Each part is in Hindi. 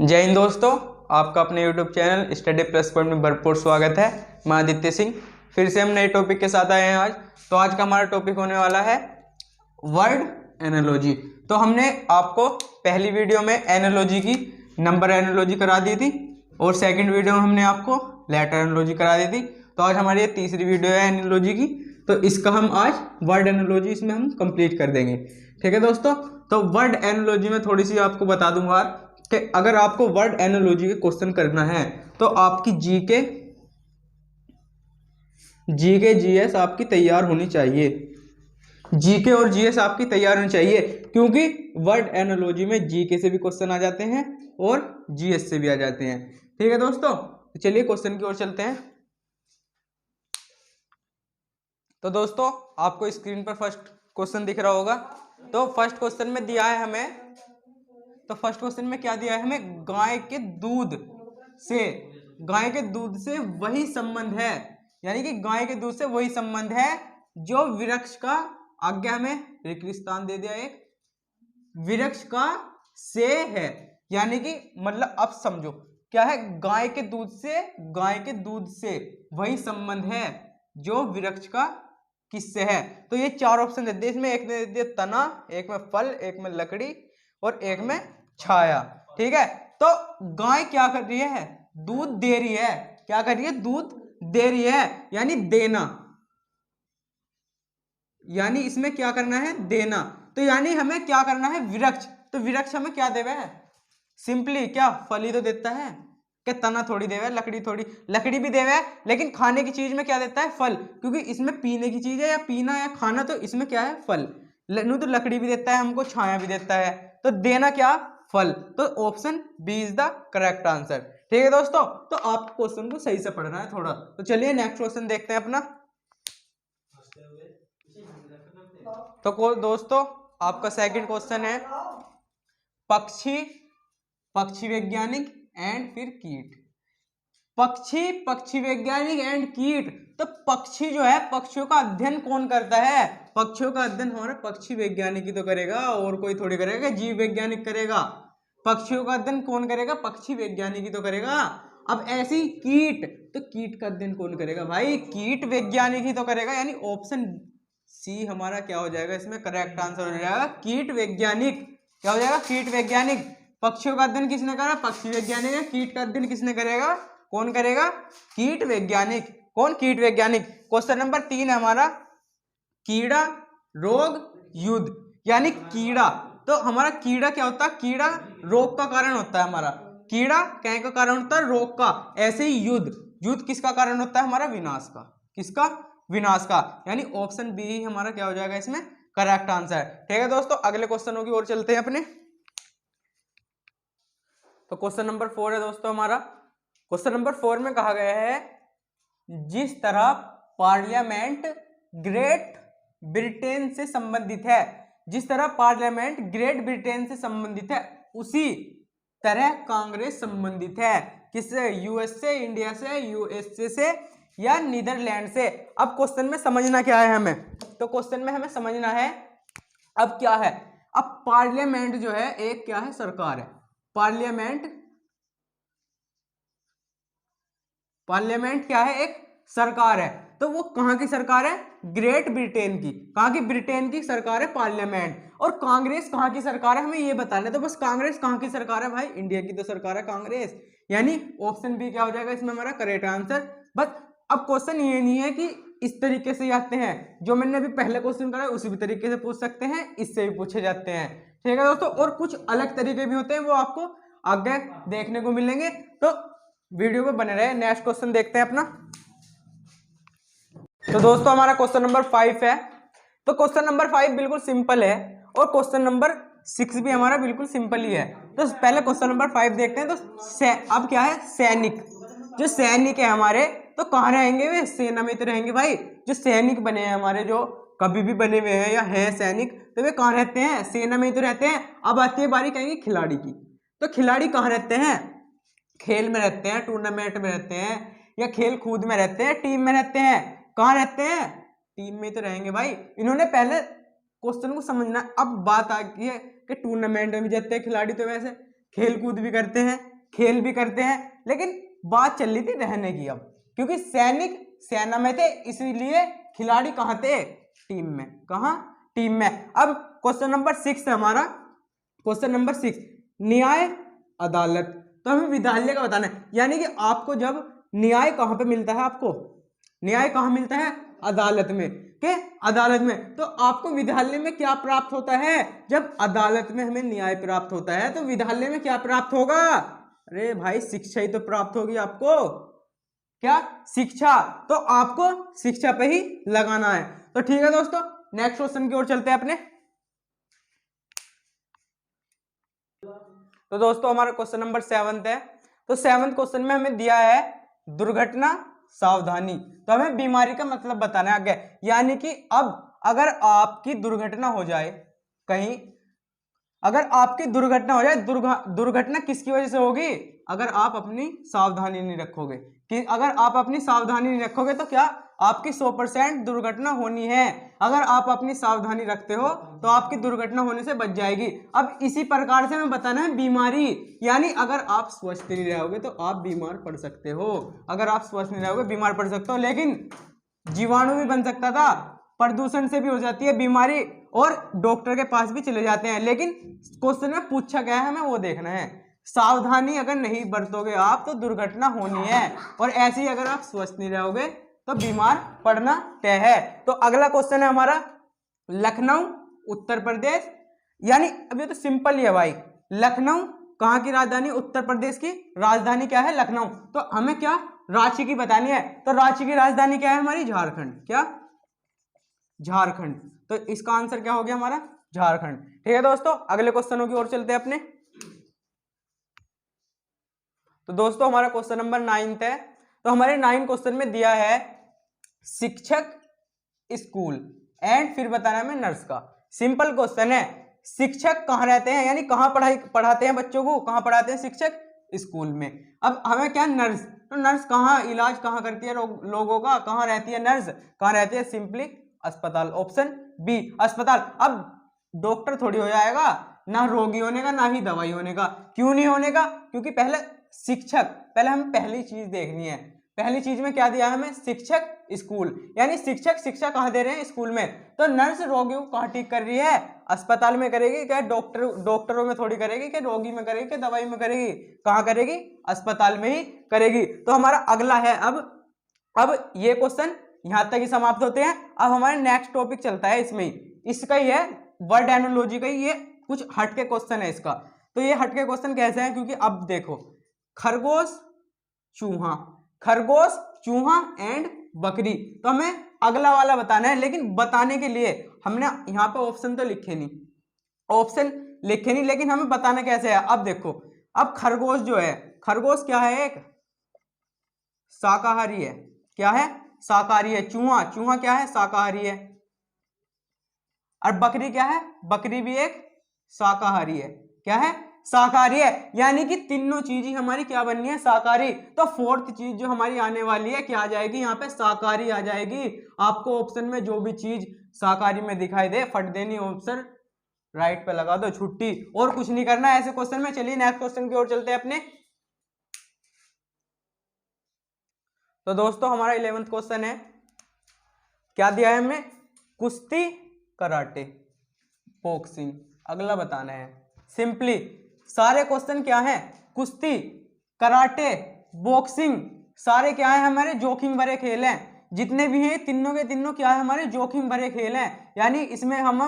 जय हिंद दोस्तों, आपका अपने YouTube channel study plus point में भरपूर स्वागत है। मैं आदित्य सिंह फिर से हम नए टॉपिक के साथ आए हैं आज। तो आज का हमारा टॉपिक होने वाला है वर्ड एनालॉजी। तो हमने आपको पहली वीडियो में एनालॉजी की नंबर एनालॉजी करा दी थी और सेकंड वीडियो में हमने आपको लेटर एनालॉजी करा दी थी। तो आज हमारी ये तीसरी वीडियो है एनालॉजी की। तो इसका हम आज वर्ड एनालॉजी इसमें हम कंप्लीट कर देंगे। ठीक है दोस्तों, तो वर्ड एनालॉजी में थोड़ी सी आपको बता दूंगा कि अगर आपको वर्ड एनालॉजी के क्वेश्चन करना है तो आपकी जीके जीएस आपकी तैयार होनी चाहिए। जीके और जीएस आपकी तैयार होनी चाहिए क्योंकि वर्ड एनालॉजी में जीके से भी क्वेश्चन आ जाते हैं और जीएस से भी आ जाते हैं। ठीक है दोस्तों, तो चलिए क्वेश्चन की ओर चलते हैं। तो दोस्तों आपको स्क्रीन पर फर्स्ट क्वेश्चन दिख रहा होगा। तो फर्स्ट क्वेश्चन में दिया है हमें, तो फर्स्ट क्वेश्चन में क्या दिया है हमें, गाय के दूध से वही संबंध है, यानी कि गाय के दूध से वही संबंध है जो वृक्ष का, आगे हमें रिक्त स्थान दे दिया एक, वृक्ष का से है। यानी कि मतलब अब समझो क्या है, गाय के दूध से वही संबंध है जो वृक्ष का किससे है। तो ये चार ऑप्शन देते हैं इसमें, एक दे दिया तना, एक में फल, एक में लकड़ी और एक में छाया। ठीक है, तो गाय क्या कर रही है, दूध दे रही है। क्या कर रही है, दूध दे रही है, यानी देना, यानी इसमें क्या करना है, देना। तो यानी हमें क्या करना है, वृक्ष। तो वृक्ष हमें क्या देवे है, सिंपली क्या फल ही तो देता है, क्या तना थोड़ी देवे, लकड़ी थोड़ी, लकड़ी भी देवे है लेकिन खाने की चीज में क्या देता है, फल, क्योंकि इसमें पीने की चीज है या पीना या खाना, तो इसमें क्या है, फल। नहीं तो लकड़ी भी देता है हमको, छाया भी देता है, तो देना क्या, फल। तो option B is the correct answer. ठीक है दोस्तों, तो आप क्वेश्चन को सही से पढ़ना है थोड़ा। तो चलिए नेक्स्ट क्वेश्चन देखते हैं अपना। तो दोस्तों आपका सेकंड क्वेश्चन है पक्षी वैज्ञानिक एंड फिर कीट। पक्षी वैज्ञानिक एंड कीट। तो पक्षी जो है, पक्षियों का अध्ययन कौन करता है, पक्षियों का अध्ययन हमारा पक्षी वैज्ञानिक ही तो करेगा, और कोई थोड़ी करेगा, जीव वैज्ञानिक करेगा। पक्षियों का अध्ययन कौन करेगा, पक्षी वैज्ञानिक ही तो करेगा। अब ऐसी कीट, तो कीट का अध्ययन कौन करेगा भाई, कीट वैज्ञानिक ही तो करेगा, यानी ऑप्शन सी हमारा क्या हो जाएगा, इसमें करेक्ट आंसर हो जाएगा कीट वैज्ञानिक। क्या हो जाएगा, कीट वैज्ञानिक। पक्षियों का अध्ययन किसने करा, पक्षी वैज्ञानिक है। कीट का अध्ययन किसने करेगा, कौन करेगा, कीट वैज्ञानिक। कौन, कीट वैज्ञानिक। क्वेश्चन नंबर 3 है हमारा, कीड़ा रोग युद्ध, यानी कीड़ा, तो हमारा कीड़ा क्या होता है, कीड़ा रोग का कारण होता है हमारा, कीड़ा क्या का कारण होता है, रोग का। ऐसे ही युद्ध किसका कारण होता है, हमारा विनाश का। किसका, विनाश का, यानी ऑप्शन बी ही हमारा क्या हो जाएगा इसमें करेक्ट आंसर। ठीक है दोस्तों, अगले क्वेश्चनों की ओर चलते हैं अपने। तो क्वेश्चन नंबर 4 है दोस्तों हमारा। क्वेश्चन नंबर 4 में कहा गया है, जिस तरह पार्लियामेंट ग्रेट ब्रिटेन से संबंधित है, जिस तरह पार्लियामेंट ग्रेट ब्रिटेन से संबंधित है, उसी तरह कांग्रेस संबंधित है। किससे, यूएस से, इंडिया से, यूएसए से या नीदरलैंड से। अब क्वेश्चन में समझना क्या है हमें, तो क्वेश्चन में हमें समझना है अब क्या है, अब पार्लियामेंट जो है एक क्या है, सरकार है। पार्लियामेंट क्या है, एक सरकार है। तो वो कहां की सरकार है, ग्रेट ब्रिटेन की। कहां की, ब्रिटेन की सरकार है पार्लियामेंट। और कांग्रेस कहां की सरकार है, हमें ये बताना है। तो बस कांग्रेस कहां की सरकार है भाई, इंडिया की तो सरकार है कांग्रेस, यानी ऑप्शन बी क्या हो जाएगा इसमें हमारा करेक्ट आंसर। बस अब क्वेश्चन ये नहीं है कि इस तरीके से आते हैं, जो मैंने अभी पहले क्वेश्चन करा उसी भी तरीके से पूछ सकते हैं, इससे भी पूछे जाते हैं। ठीक है दोस्तों, और कुछ अलग तरीके भी होते हैं, वो आपको आगे देखने को मिलेंगे। तो वीडियो पे बने रहे। नेक्स्ट क्वेश्चन देखते हैं अपना। तो दोस्तों हमारा क्वेश्चन नंबर 5 है। तो क्वेश्चन नंबर 5 बिल्कुल सिंपल है और क्वेश्चन नंबर 6 भी हमारा बिल्कुल सिंपल ही है। तो पहले क्वेश्चन नंबर 5 देखते हैं। तो अब क्या है, सैनिक, जो सैनिक है हमारे, तो कहाँ रहेंगे वे, सेना में तो रहेंगे भाई। जो सैनिक बने हैं हमारे, जो कभी भी बने हुए हैं या हैं सैनिक, तो वे कहाँ रहते हैं, सेना में ही तो रहते हैं। अब आती है बारी कहेंगे खिलाड़ी की। तो खिलाड़ी कहाँ रहते हैं, खेल में रहते हैं, टूर्नामेंट में रहते हैं, या खेल कूद में रहते हैं, टीम में रहते हैं। कहाँ रहते हैं, टीम में तो रहेंगे भाई। इन्होंने पहले क्वेश्चन को समझना। अब बात आ गई है कि टूर्नामेंट में भी जाते हैं खिलाड़ी, तो वैसे खेल कूद भी करते हैं, खेल भी करते हैं, लेकिन बात चल रही थी रहने की अब, क्योंकि सैनिक सेना में थे इसलिए खिलाड़ी कहाँ थे, टीम में। कहाँ, टीम में। अब क्वेश्चन नंबर 6 है हमारा, क्वेश्चन नंबर 6, न्याय अदालत। तो हमें विद्यालय का बताना है, यानी कि आपको जब न्याय कहाँ पे मिलता है, आपको न्याय कहाँ मिलता है, अदालत में। के अदालत में। तो आपको विद्यालय में क्या प्राप्त होता है, जब अदालत में हमें न्याय प्राप्त होता है तो विद्यालय में क्या प्राप्त होगा, अरे भाई शिक्षा ही तो प्राप्त होगी आपको, क्या, शिक्षा। तो आपको शिक्षा पे ही लगाना है। तो ठीक है दोस्तों, नेक्स्ट क्वेश्चन की ओर चलते हैं अपने। तो दोस्तों हमारा क्वेश्चन नंबर 7 है। तो 7 क्वेश्चन में हमें दिया है दुर्घटना सावधानी। तो हमें बीमारी का मतलब बताना है आगे, यानी कि अब अगर आपकी दुर्घटना हो जाए कहीं, अगर आपकी दुर्घटना हो जाए, दुर्घटना किसकी वजह से होगी, अगर आप अपनी सावधानी नहीं रखोगे, कि अगर आप अपनी सावधानी नहीं रखोगे तो क्या आपकी 100% दुर्घटना होनी है। अगर आप अपनी सावधानी रखते हो तो आपकी दुर्घटना होने से बच जाएगी। अब इसी प्रकार से हमें बताना है बीमारी, यानी अगर आप स्वस्थ नहीं रहोगे तो आप बीमार पड़ सकते हो, अगर आप स्वस्थ नहीं रहोगे बीमार पड़ सकते हो। लेकिन जीवाणु भी बन सकता था, प्रदूषण से भी हो जाती है बीमारी, और डॉक्टर के पास भी चले जाते हैं। लेकिन क्वेश्चन में पूछा गया है, हमें वो देखना है। सावधानी अगर नहीं बरतोगे आप तो दुर्घटना होनी है, और ऐसे ही अगर आप स्वस्थ नहीं रहोगे तो बीमार पड़ना तय है। तो अगला क्वेश्चन है हमारा लखनऊ उत्तर प्रदेश, यानी अब ये तो सिंपल ही है भाई, लखनऊ कहाँ की राजधानी, उत्तर प्रदेश की राजधानी क्या है, लखनऊ। तो हमें क्या रांची की बतानी है, तो रांची की राजधानी क्या है हमारी, झारखंड। क्या, झारखंड। तो इसका आंसर क्या हो गया हमारा, झारखंड। ठीक है दोस्तों, अगले क्वेश्चनों की ओर चलते हैं अपने। तो दोस्तों हमारा क्वेश्चन नंबर 9 है। तो हमारे 9 क्वेश्चन में दिया है शिक्षक, स्कूल एंड फिर बताना है हमें नर्स का। सिंपल क्वेश्चन है, शिक्षक कहाँ रहते हैं, यानी कहाँ पढ़ाते हैं बच्चों को, कहाँ पढ़ाते हैं शिक्षक, स्कूल में। अब हमें क्या नर्स, तो नर्स कहाँ इलाज कहाँ करती है लोगों का, कहाँ रहती है नर्स, कहाँ रहती है, सिंपली अस्पताल, ऑप्शन बी अस्पताल। अब डॉक्टर थोड़ी हो जाएगा, ना रोगी होने का ना ही दवाई होने का। क्यों नहीं होने का, क्योंकि पहले शिक्षक, पहले हमें पहली चीज देखनी है। पहली चीज में क्या दिया है हमें, शिक्षक, स्कूल, यानी शिक्षक शिक्षा कहाँ दे रहे हैं, स्कूल में। तो नर्स रोगियों को कहाँ ठीक कर रही है, अस्पताल में करेगी क्या, डॉक्टरों में थोड़ी करेगी, क्या रोगी में करेगी, क्या दवाई में करेगी, कहाँ करेगी, अस्पताल में ही करेगी। तो हमारा अगला है अब ये क्वेश्चन यहां तक ही समाप्त होते हैं। अब हमारे नेक्स्ट टॉपिक चलता है इसमें, इसका ही है वर्ड एनोलॉजी का, ये कुछ हटके क्वेश्चन है इसका। तो ये हटके क्वेश्चन कैसे हैं, क्योंकि अब देखो खरगोश चूहा, खरगोश चूहा एंड बकरी, तो हमें अगला वाला बताना है। लेकिन बताने के लिए हमने यहाँ पे ऑप्शन तो लिखे नहीं, ऑप्शन लिखे नहीं, लेकिन हमें बताना कैसे है। अब देखो, अब खरगोश जो है, खरगोश क्या है, एक शाकाहारी है, क्या है, शाकाहारी है। चूहा, चूहा क्या है, शाकाहारी है। और बकरी क्या है, बकरी भी एक शाकाहारी है, क्या है, शाकाहारी है। यानी कि तीनों चीज ही हमारी क्या बननी है, शाकाहारी। तो फोर्थ चीज जो हमारी आने वाली है क्या आ जाएगी, यहाँ पे शाकाहारी आ जाएगी। आपको ऑप्शन में जो भी चीज शाकाहारी में दिखाई दे फट देनी, ऑप्शन राइट पे लगा दो, छुट्टी, और कुछ नहीं करना है ऐसे क्वेश्चन में। चलिए नेक्स्ट क्वेश्चन की ओर चलते हैं अपने। तो दोस्तों हमारा 11वां क्वेश्चन है, क्या दिया है हमें, कुश्ती, कराटे, बॉक्सिंग, अगला बताना है। सिंपली सारे क्वेश्चन क्या हैं, कुश्ती, कराटे, बॉक्सिंग, सारे क्या है हमारे जोखिम भरे खेल हैं। जितने भी हैं तीनों के तीनों क्या है हमारे जोखिम भरे खेल हैं। यानी इसमें हम,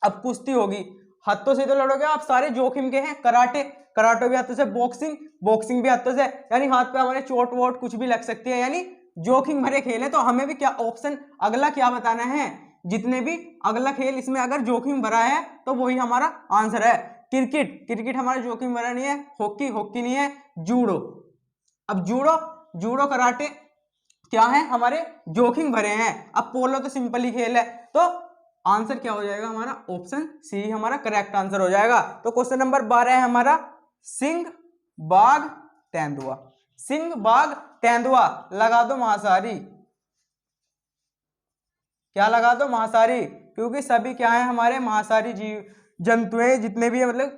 अब कुश्ती होगी, हाथों से तो लड़ोगे आप, सारे जोखिम के हैं। कराटे, कराटे भी हाथों से, बॉक्सिंग, बॉक्सिंग भी हाथों से, यानी हाथ पे हमारे चोट वोट कुछ भी लग सकती है, यानी जोखिम भरे खेल है। तो हमें भी क्या ऑप्शन अगला क्या बताना है, जितने भी अगला खेल इसमें अगर जोखिम भरा है तो वही हमारा आंसर है। क्रिकेट, क्रिकेट हमारा जोखिम भरा नहीं है। हॉकी, हॉकी नहीं है। जूडो, अब जूडो, जूडो कराटे क्या है हमारे जोखिम भरे हैं। अब पोलो तो सिंपल ही खेल है। तो आंसर क्या हो जाएगा हमारा, ऑप्शन सी हमारा करेक्ट आंसर हो जाएगा। तो क्वेश्चन नंबर 12 है हमारा सिंह, बाघ, तेंदुआ। सिंह, बाघ, तेंदुआ, लगा दो मांसाहारी, क्या लगा दो, मांसाहारी, क्योंकि सभी क्या है हमारे मांसाहारी जीव जंतु हैं। जितने भी है मतलब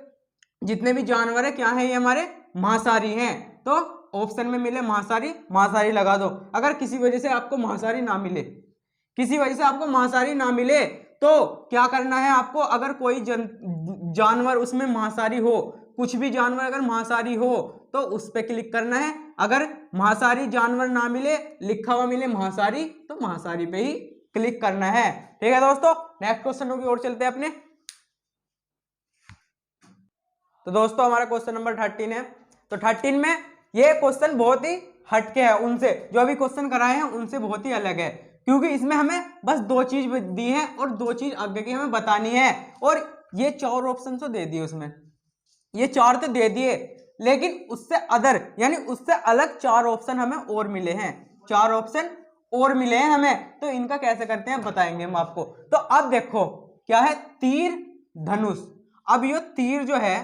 जितने भी जानवर है क्या है ये हमारे मांसाहारी हैं, तो ऑप्शन में मिले मांसाहारी, मांसाहारी लगा दो। अगर किसी वजह से आपको मांसाहारी ना मिले, किसी वजह से आपको मांसाहारी ना मिले, तो क्या करना है आपको, अगर कोई जानवर उसमें मांसाहारी हो, कुछ भी जानवर अगर मांसाहारी हो तो उस पर क्लिक करना है। अगर मांसाहारी जानवर ना मिले, लिखा हुआ मिले मांसाहारी, तो मांसाहारी पे ही क्लिक करना है। ठीक है दोस्तों, नेक्स्ट क्वेश्चन की ओर चलते हैं अपने। तो दोस्तों हमारा क्वेश्चन नंबर 13 है। तो 13 में ये क्वेश्चन बहुत ही हटके है उनसे जो अभी क्वेश्चन कराए हैं, उनसे बहुत ही अलग है, क्योंकि इसमें हमें बस 2 चीज दी है और 2 चीज आगे की हमें बतानी है, और ये 4 ऑप्शन तो दे दिए उसमें, ये 4 तो दे दिए, लेकिन उससे अदर यानी उससे अलग 4 ऑप्शन हमें और मिले हैं, 4 ऑप्शन और मिले हैं हमें। तो इनका कैसे करते हैं बताएंगे हम आपको। तो अब देखो क्या है, तीर धनुष। अब ये तीर जो है,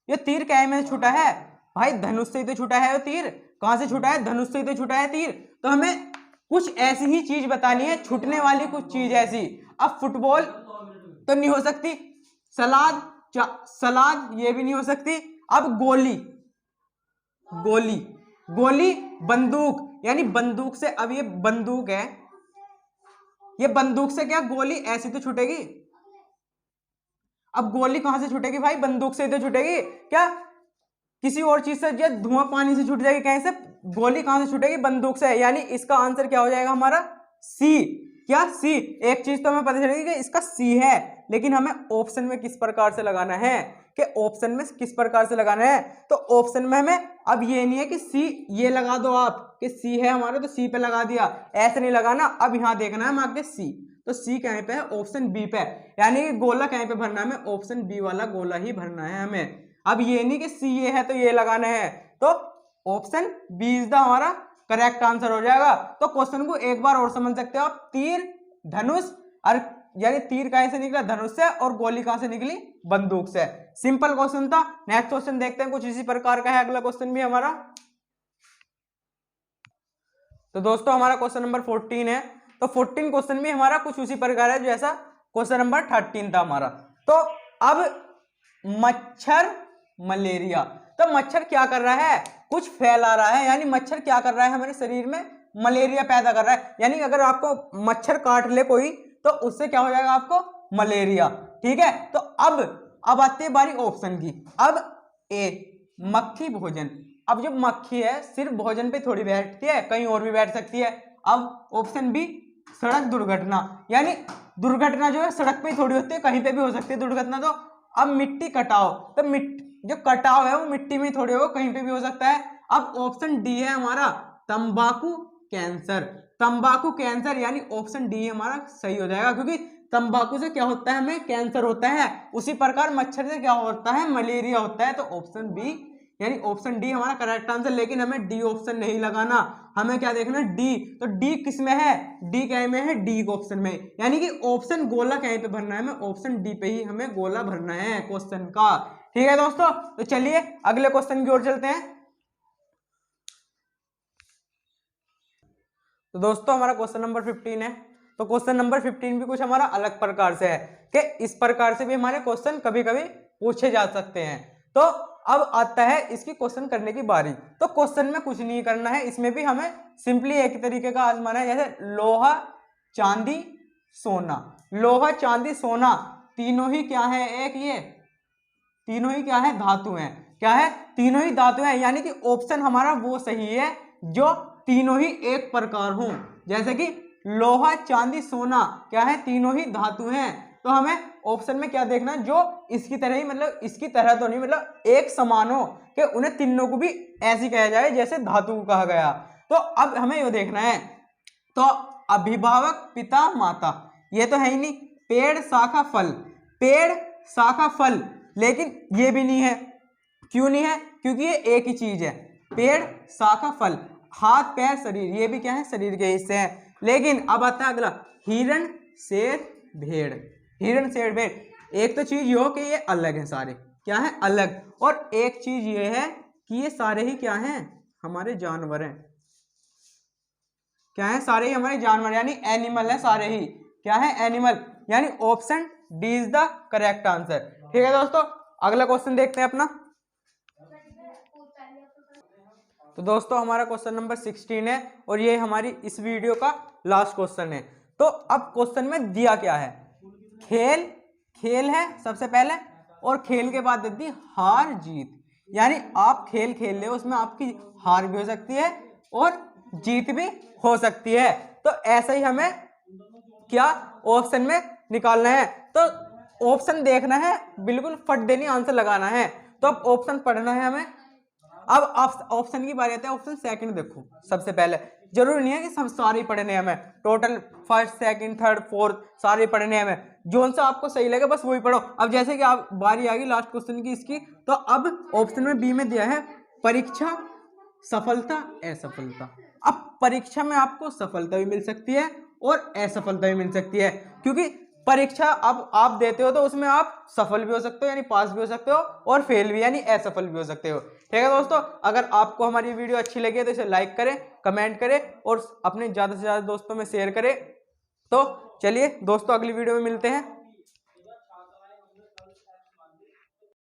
ये तीर क्या में छूटा है भाई, धनुष से ही तो छूटा है। वो तीर कहां से छूटा है, धनुष से ही तो छूटा है तीर। तो हमें कुछ ऐसी ही चीज बतानी है, छूटने वाली कुछ चीज ऐसी। अब फुटबॉल तो नहीं हो सकती, सलाद सलाद ये भी नहीं हो सकती। अब गोली, गोली गोली बंदूक, यानी बंदूक से, अब ये बंदूक है, ये बंदूक से क्या गोली ऐसी तो छूटेगी। अब गोली कहां से छूटेगी भाई, बंदूक से ही तो छूटेगी। क्या किसी और चीज से, या धुआं पानी से छूट जाएगी, कहीं से, गोली कहां से छूटेगी, बंदूक से। यानी इसका आंसर क्या हो जाएगा हमारा, सी। क्या सी। एक चीज तो हमें पता चलेगी कि इसका सी है, लेकिन हमें ऑप्शन में किस प्रकार से लगाना है, कि ऑप्शन में किस प्रकार से लगाना है। तो ऑप्शन में हमें अब ये नहीं है कि सी ये लगा दो आप, कि सी है हमारा तो सी पे लगा दिया, ऐसे नहीं लगाना। अब यहां देखना है हम आगे सी, तो सी कहीं पे है, ऑप्शन बी पे, यानी कि गोला कहीं पे भरना है हमें, ऑप्शन बी वाला गोला ही भरना है हमें। अब ये नहीं कि सी ये है तो ये लगाना है, तो ऑप्शन बी इज द हमारा करेक्ट आंसर हो जाएगा। तो क्वेश्चन को एक बार और समझ सकते हो आप, तीर धनुष, और यानी तीर कहां से निकला, धनुष से, और गोली कहां से निकली, बंदूक से। सिंपल क्वेश्चन था। नेक्स्ट क्वेश्चन देखते हैं, कुछ इसी प्रकार का है अगला क्वेश्चन भी हमारा। तो दोस्तों हमारा क्वेश्चन नंबर 14 है। तो 14 क्वेश्चन भी हमारा कुछ उसी प्रकार है जैसा क्वेश्चन नंबर 13 था हमारा। तो अब मच्छर मलेरिया, तो मच्छर क्या कर रहा है, कुछ फैला रहा है, यानी मच्छर क्या कर रहा है हमारे शरीर में, मलेरिया पैदा कर रहा है। यानी अगर आपको मच्छर काट ले कोई, तो उससे क्या हो जाएगा आपको, मलेरिया। ठीक है, तो अब आती है बारी ऑप्शन की। अब ए मक्खी भोजन। अब जब मक्खी है सिर्फ भोजन पे थोड़ी बैठती है, कहीं और भी बैठ सकती है। अब ऑप्शन बी सड़क दुर्घटना, यानी दुर्घटना जो है सड़क पे ही थोड़ी होती है, कहीं पे भी हो सकती है दुर्घटना। तो अब मिट्टी कटाव, तो जो कटाव है वो मिट्टी में थोड़ी होगा, कहीं पे भी हो सकता है। अब ऑप्शन डी है हमारा तंबाकू कैंसर, तंबाकू कैंसर, यानी ऑप्शन डी हमारा सही हो जाएगा, क्योंकि तंबाकू से क्या होता है, हमें कैंसर होता है। उसी प्रकार मच्छर से क्या होता है, मलेरिया होता है। तो ऑप्शन बी यानी ऑप्शन डी हमारा करेक्ट आंसर। लेकिन हमें डी ऑप्शन नहीं लगाना, हमें क्या देखना, डी। तो डी किस में है, डी क्या में है, डी ऑप्शन में, यानी कि ऑप्शन गोला कहीं पे भरना है, हमें ऑप्शन डी पे ही हमें गोला भरना है क्वेश्चन का। ठीक है दोस्तों, तो चलिए अगले क्वेश्चन की ओर चलते हैं। तो दोस्तों हमारा क्वेश्चन नंबर 15 है। तो क्वेश्चन नंबर 15 भी कुछ हमारा अलग प्रकार से है, कि इस प्रकार से भी हमारे क्वेश्चन कभी कभी पूछे जा सकते हैं। तो अब आता है इसकी क्वेश्चन करने की बारी। तो क्वेश्चन में कुछ नहीं करना है, इसमें भी हमें सिंपली एक तरीके का आजमाना है, जैसे लोहा चांदी सोना। लोहा चांदी सोना तीनों ही क्या है, एक ये तीनों ही क्या है, धातु हैं। क्या है, तीनों ही धातु हैं, यानी कि ऑप्शन हमारा वो सही है जो तीनों ही एक प्रकार हो। जैसे कि लोहा चांदी सोना क्या है, तीनों ही धातु हैं। तो हमें ऑप्शन में क्या देखना है, जो इसकी तरह ही, मतलब इसकी तरह तो नहीं, मतलब एक समान हो, कि उन्हें तीनों को भी ऐसी कहा जाए जैसे धातु को कहा गया। तो अब हमें ये देखना है, तो अभिभावक पिता माता ये तो है ही नहीं, पेड़ शाखा फल, पेड़ शाखा फल, लेकिन ये भी नहीं है। क्यों नहीं है, क्योंकि ये एक ही चीज है, पेड़ शाखा फल। हाथ पैर शरीर ये भी क्या है, शरीर के हिस्से हैं। लेकिन अब आता है अगला, हिरण शेर भेड़, हिरण शेर भेड़। एक तो चीज ये हो कि ये अलग है, सारे क्या है, अलग। और एक चीज ये है कि ये सारे ही क्या हैं, हमारे जानवर हैं। क्या है, सारे ही हमारे जानवर, यानी एनिमल है सारे ही, क्या है, एनिमल। यानी option D is the correct answer. ठीक है दोस्तों, अगला क्वेश्चन देखते हैं अपना। तो दोस्तों हमारा क्वेश्चन नंबर 16 है और ये हमारी इस वीडियो का लास्ट क्वेश्चन है। तो अब क्वेश्चन में दिया क्या है, खेल, खेल है सबसे पहले, और खेल के बाद दे दी हार जीत, यानी आप खेल खेल रहे हो, उसमें आपकी हार भी हो सकती है और जीत भी हो सकती है। तो ऐसा ही हमें क्या ऑप्शन में निकालना है। तो ऑप्शन देखना है, बिल्कुल फट देनी, आंसर लगाना है। तो अब ऑप्शन पढ़ना है हमें। अब ऑप्शन की बारी आती है, ऑप्शन सेकंड देखो सबसे पहले, जरूरी नहीं है कि सब सारे पढ़ने हमें, total first second third fourth सारे पढ़ने हमें, जोन सा आपको सही लगे बस वही पढ़ो। अब जैसे कि आप बारी आ गई लास्ट क्वेश्चन की इसकी, तो अब ऑप्शन में बी में दिया है परीक्षा, सफलता, असफलता। अब परीक्षा में आपको सफलता भी मिल सकती है और असफलता भी मिल सकती है, क्योंकि परीक्षा अब आप देते हो तो उसमें आप सफल भी हो सकते हो यानी पास भी हो सकते हो, और फेल भी यानी असफल भी हो सकते हो। ठीक है दोस्तों, अगर आपको हमारी वीडियो अच्छी लगी है तो इसे लाइक करें, कमेंट करें और अपने ज़्यादा से ज़्यादा दोस्तों में शेयर करें। तो चलिए दोस्तों, अगली वीडियो में मिलते हैं।